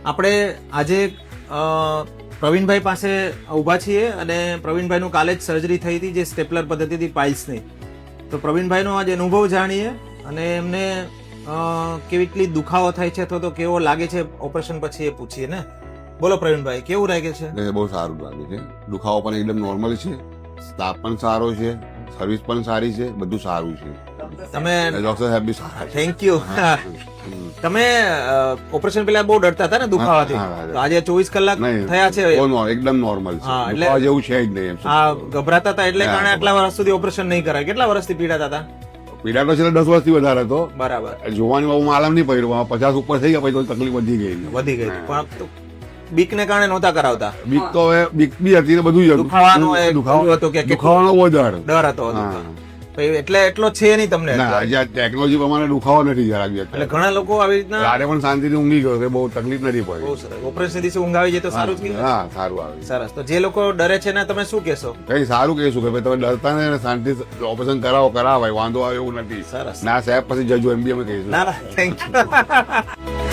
આપણે આજે પ્રવીણભાઈ પાસે ઊભા છીએ અને પ્રવીણભાઈનું કાલે જ સર્જરી થઈ હતી જે સ્ટેપલર પદ્ધતિથી પાઇલ્સની. તો પ્રવીણભાઈનો આજે અનુભવ જાણીએ અને એમને કેવી દુખાવો થાય છે અથવા તો કેવો લાગે છે ઓપરેશન પછી એ પૂછીએ ને. બોલો પ્રવીણભાઈ, કેવું લાગે છે? બહુ સારું લાગે છે. દુખાવો પણ એકદમ નોર્મલ છે, સ્ટાફ પણ સારો છે, સર્વિસ પણ સારી છે, બધું સારું છે. તમે ડોક્ટર સાહેબ બી સારા છે. Thank you. તમે ઓપરેશન પેલા બહુ ડરતા હતા ને દુખાવાથી, તો આજે 24 કલાક થયા છે એકદમ નોર્મલ છે, એટલે જેવું છે જ નહીં. હા, ગભરાતા હતા એટલે કારણે આટલા વર્ષ સુધી ઓપરેશન નહીં કરાય. કેટલા વર્ષથી પીડાતા હતા? પીડા તો છેલ્લા 10 વર્ષથી વધારે હતો. બરાબર. જોવાની બહુ આલમ નહીં પડ્યું, 50 ઉપર થઈ ગયા પછી તો તકલીફ વધી ગઈ. પણ બીક ને કારણે નહોતા કરાવતા. બીક તો હવે બીક બી હતી ને બધું જ હતું. દુખાવાનો હતો કે દુખાવાનો વધારે ડર હતો. એટલે એટલો છે નહીં તમને. ટેકનોલોજી પ્રમાણે દુખાવો નથી જરાક. એટલે ઘણા લોકો આવી રીતના રાતે પણ શાંતિથી ઊંઘી ગયો કે બહુ તકલીફ નથી પડી. બહુ સરસ. ઓપરેશન દિવસે ઊંઘ આવી જાય તો સારું જ. હા, સારું આવે. સરસ. તો જે લોકો ડરે છે ને તમે શું કહેશો? કઈ સારું કહીશું કે તમે ડરતા ને શાંતિ ઓપરેશન કરાવાય, વાંધો આવે એવું નથી. સરસ. ના સાહેબ પછી જજો એમ બી અમે કહીશું. ના ના, થેન્ક યુ.